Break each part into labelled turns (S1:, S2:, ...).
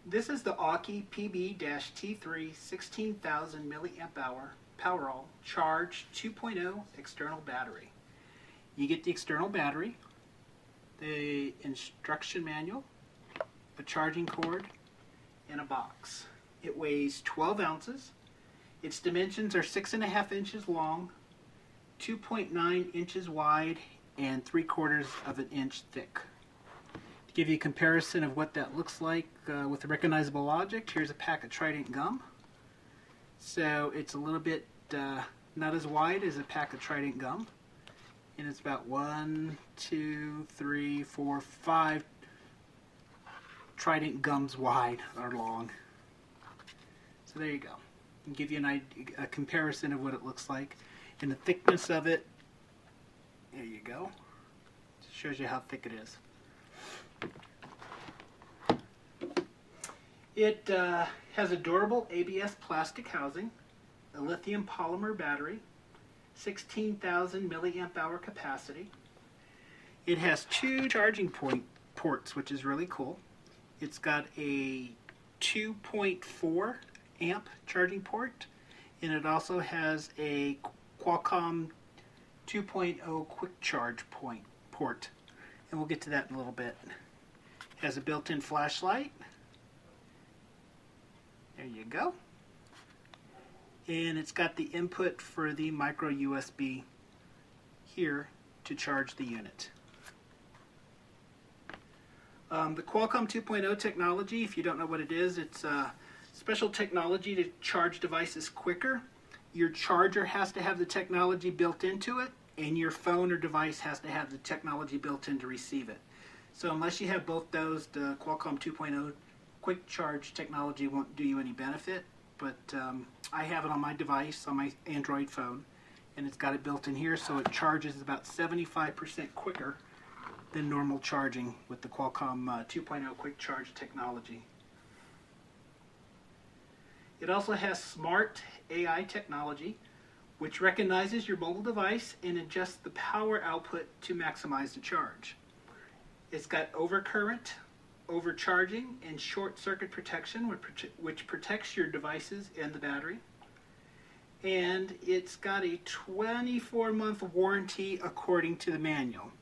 S1: This is the Aukey PB-T3 16,000 milliamp hour PowerAll Charge 2.0 external battery. You get the external battery, the instruction manual, a charging cord, and a box. It weighs 12 ounces. Its dimensions are 6.5 inches long, 2.9 inches wide, and 3/4 of an inch thick. To give you a comparison of what that looks like with a recognizable object, here's a pack of Trident gum. So it's a little bit not as wide as a pack of Trident gum. And it's about 1, 2, 3, 4, 5 Trident gums wide or long. So there you go. And give you a comparison of what it looks like. And the thickness of it, there you go. It shows you how thick it is. It has a durable ABS plastic housing, a lithium polymer battery, 16,000 milliamp hour capacity. It has 2 charging ports, which is really cool. It's got a 2.4 amp charging port, and it also has a Qualcomm 2.0 quick charge port, and we'll get to that in a little bit. It has a built-in flashlight. There you go. And it's got the input for the micro USB here to charge the unit. The Qualcomm 2.0 technology, if you don't know what it is, it's a special technology to charge devices quicker. Your charger has to have the technology built into it, and your phone or device has to have the technology built in to receive it. So unless you have both those, the Qualcomm 2.0 quick charge technology won't do you any benefit. But I have it on my device, on my Android phone, and it's got it built in here, so it charges about 75% quicker than normal charging with the Qualcomm 2.0 quick charge technology. It also has smart AI technology, which recognizes your mobile device and adjusts the power output to maximize the charge. It's got overcurrent, overcharging, and short circuit protection, which protects your devices and the battery. And it's got a 24-month warranty according to the manual.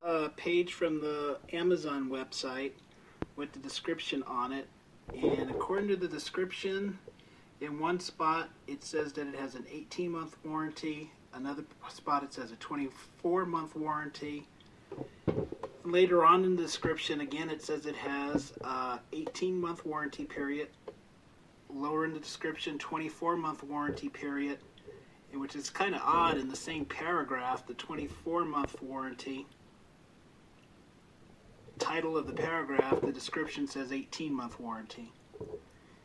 S1: A page from the Amazon website with the description on it, and according to the description, in one spot it says that it has an 18-month warranty, another spot it says a 24-month warranty. Later on in the description, again, it says it has an 18-month warranty period. Lower in the description, 24-month warranty period, which is kind of odd in the same paragraph, the 24-month warranty. Title of the paragraph, the description says 18-month warranty.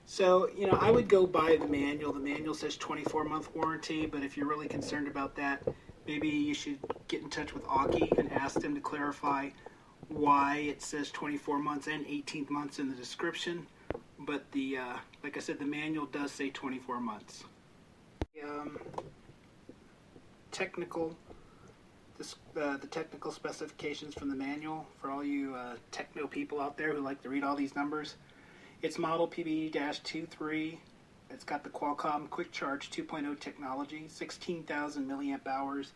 S1: So, you know, I would go by the manual. The manual says 24-month warranty, but if you're really concerned about that, maybe you should get in touch with Aukey and ask them to clarify why it says 24 months and 18 months in the description. But the like I said, the manual does say 24 months. The technical specifications from the manual for all you techno people out there who like to read all these numbers. It's model PB-T3. It's got the Qualcomm Quick Charge 2.0 technology, 16,000 milliamp hours,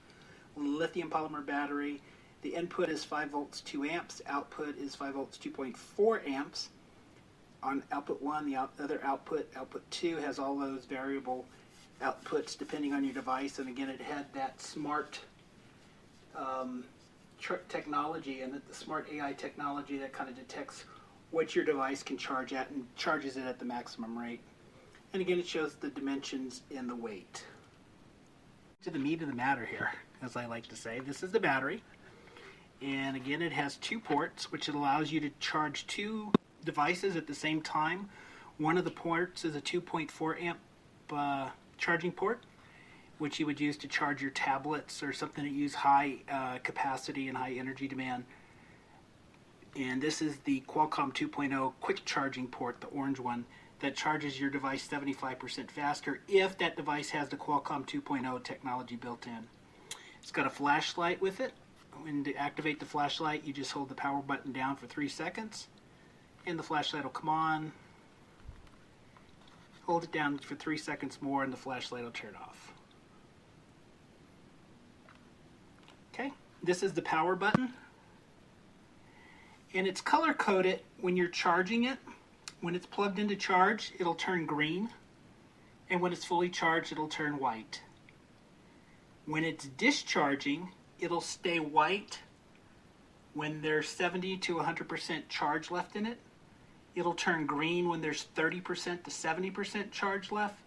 S1: lithium polymer battery. The input is 5 volts 2 amps. Output is 5 volts 2.4 amps. On output 1, the other output 2, has all those variable outputs depending on your device. And again, it had that smart technology and the smart AI technology that kind of detects what your device can charge at and charges it at the maximum rate. And again, it shows the dimensions and the weight. To the meat of the matter here, as I like to say, this is the battery. And again, it has 2 ports, which allows you to charge 2 devices at the same time. One of the ports is a 2.4 amp charging port, which you would use to charge your tablets or something that use high capacity and high energy demand. And this is the Qualcomm 2.0 quick charging port, the orange one, that charges your device 75% faster if that device has the Qualcomm 2.0 technology built in. It's got a flashlight with it. When to activate the flashlight, you just hold the power button down for 3 seconds, and the flashlight will come on. Hold it down for 3 seconds more and the flashlight will turn off. Okay, this is the power button. And it's color coded when you're charging it. When it's plugged into charge, it'll turn green. And when it's fully charged, it'll turn white. When it's discharging, it'll stay white when there's 70 to 100% charge left in it. It'll turn green when there's 30% to 70% charge left,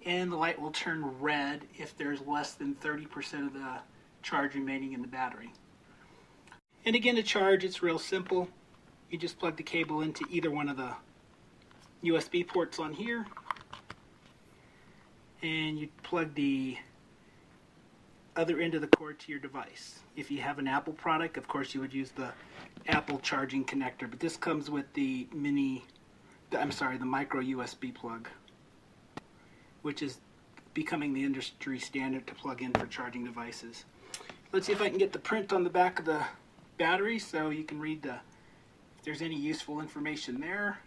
S1: and the light will turn red if there's less than 30% of the charge remaining in the battery. And again, to charge, it's real simple. You just plug the cable into either one of the USB ports on here, and you plug the other end of the cord to your device. If you have an Apple product, of course you would use the Apple charging connector, but this comes with the micro USB plug, which is becoming the industry standard to plug in for charging devices. Let's see if I can get the print on the back of the battery so you can read if there's any useful information there.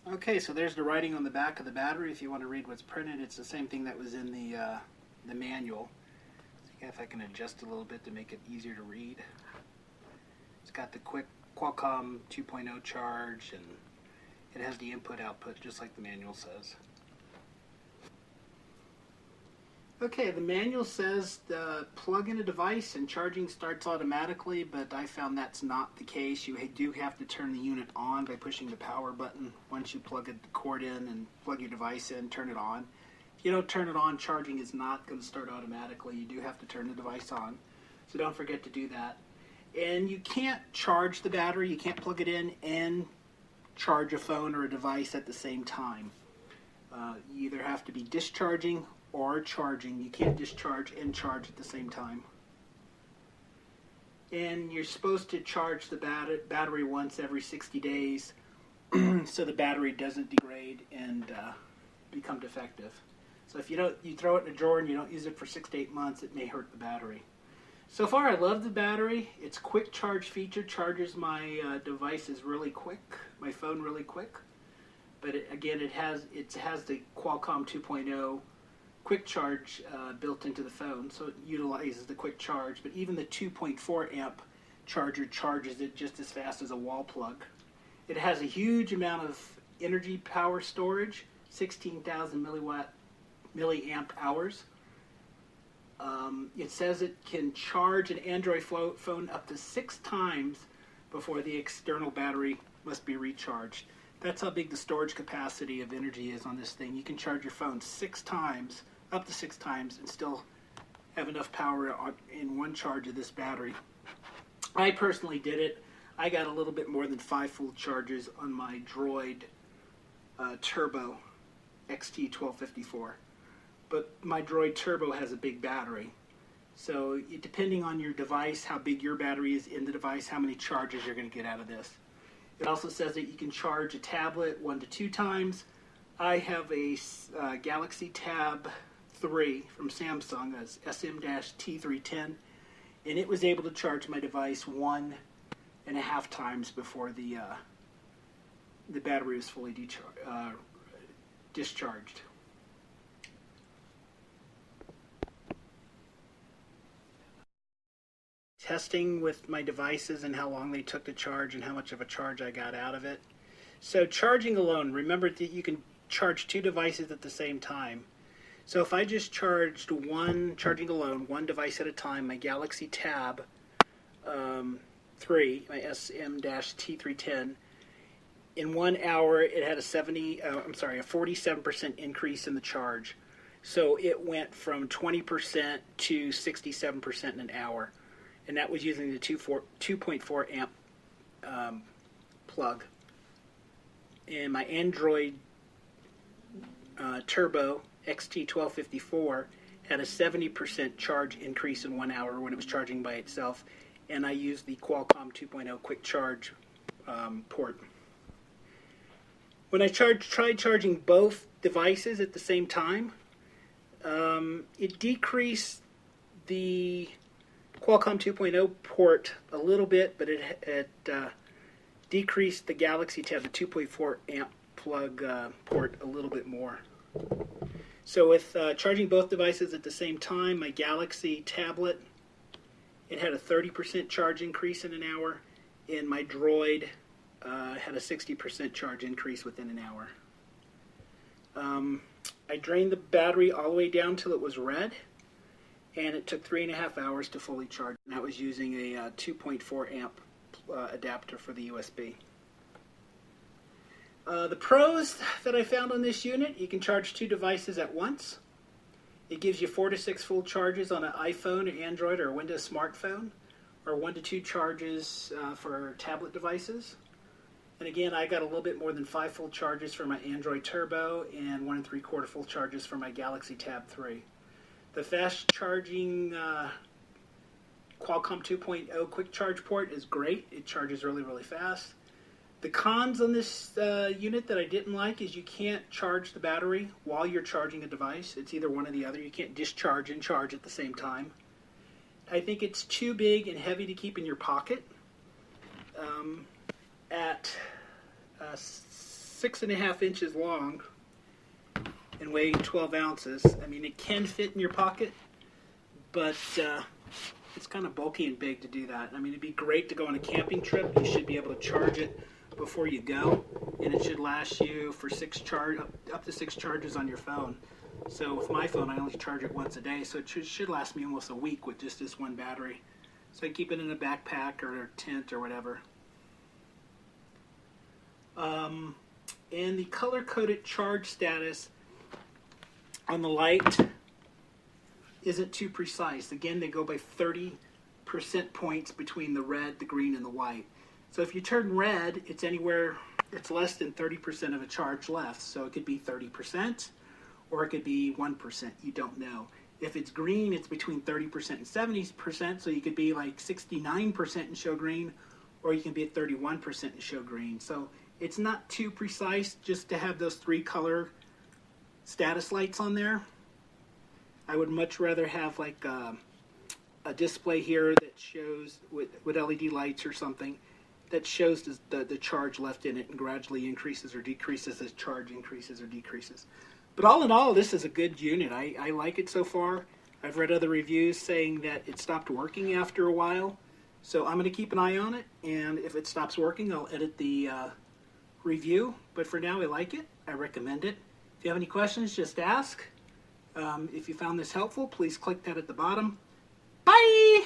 S1: Okay, so there's the writing on the back of the battery. If you want to read what's printed, it's the same thing that was in the manual. See if I can adjust a little bit to make it easier to read. It's got the quick Qualcomm 2.0 charge, and it has the input-output just like the manual says. Okay, the manual says plug in a device and charging starts automatically, but I found that's not the case. You do have to turn the unit on by pushing the power button. Once you plug the cord in and plug your device in, turn it on. If you don't turn it on, charging is not going to start automatically. You do have to turn the device on, so don't forget to do that. And you can't charge the battery, you can't plug it in and charge a phone or a device at the same time. You either have to be discharging or charging. You can't discharge and charge at the same time. And you're supposed to charge the battery once every 60 days so the battery doesn't degrade and become defective. So if you throw it in a drawer and you don't use it for 6 to 8 months, it may hurt the battery. So far I love the battery. Its quick charge feature charges my devices really quick, my phone really quick. But it has the Qualcomm 2.0 quick charge built into the phone, so it utilizes the quick charge, but even the 2.4 amp charger charges it just as fast as a wall plug. It has a huge amount of energy power storage, 16,000 milliamp hours. It says it can charge an Android phone up to 6 times before the external battery must be recharged. That's how big the storage capacity of energy is on this thing. You can charge your phone 6 times, up to 6 times, and still have enough power in one charge of this battery. I personally did it. I got a little bit more than 5 full charges on my Droid Turbo XT1254. But my Droid Turbo has a big battery. So depending on your device, how big your battery is in the device, how many charges you're going to get out of this. It also says that you can charge a tablet 1 to 2 times. I have a Galaxy Tab 3 from Samsung, as SM-T310, and it was able to charge my device 1.5 times before the battery was fully discharged. Testing with my devices and how long they took to charge and how much of a charge I got out of it. So charging alone, remember that you can charge 2 devices at the same time. So if I just charged charging alone, one device at a time, my Galaxy Tab 3, my SM-T310, in 1 hour it had a 47% increase in the charge. So it went from 20% to 67% in an hour. And that was using the 2.4 amp plug. And my Android Turbo XT1254 had a 70% charge increase in 1 hour when it was charging by itself. And I used the Qualcomm 2.0 quick charge port. When I tried charging both devices at the same time, it decreased the Qualcomm 2.0 port a little bit, but it decreased the Galaxy Tab, the 2.4 amp plug port, a little bit more. So with charging both devices at the same time, my Galaxy tablet, it had a 30% charge increase in an hour, and my Droid had a 60% charge increase within an hour. I drained the battery all the way down till it was red, and it took 3.5 hours to fully charge. And that was using a 2.4 amp adapter for the USB. The pros that I found on this unit: you can charge 2 devices at once. It gives you 4 to 6 full charges on an iPhone, an Android, or a Windows smartphone, or 1 to 2 charges for tablet devices. And again, I got a little bit more than 5 full charges for my Android Turbo and 1 3/4 full charges for my Galaxy Tab 3. The fast charging Qualcomm 2.0 quick charge port is great. It charges really, really fast. The cons on this unit that I didn't like is you can't charge the battery while you're charging a device. It's either one or the other. You can't discharge and charge at the same time. I think it's too big and heavy to keep in your pocket. At 6.5 inches long and weighing 12 ounces, I mean, it can fit in your pocket, but it's kind of bulky and big to do that. I mean, it'd be great to go on a camping trip. You should be able to charge it before you go, and it should last you for up to 6 charges on your phone. So with my phone, I only charge it once a day, so it should last me almost a week with just this one battery. So I keep it in a backpack or a tent or whatever. And the color-coded charge status on the light isn't too precise. Again, they go by 30% points between the red, the green, and the white. So if you turn red, it's less than 30% of a charge left. So it could be 30%, or it could be 1%. You don't know. If it's green, it's between 30% and 70%, so you could be like 69% and show green, or you can be at 31% and show green. So it's not too precise just to have those 3 color status lights on there. I would much rather have like a display here that shows with LED lights or something that shows the charge left in it and gradually increases or decreases as charge increases or decreases. But all in all, this is a good unit. I like it so far. I've read other reviews saying that it stopped working after a while. So I'm going to keep an eye on it, and if it stops working, I'll edit the review. But for now, I like it. I recommend it. If you have any questions, just ask. If you found this helpful, please click that at the bottom. Bye!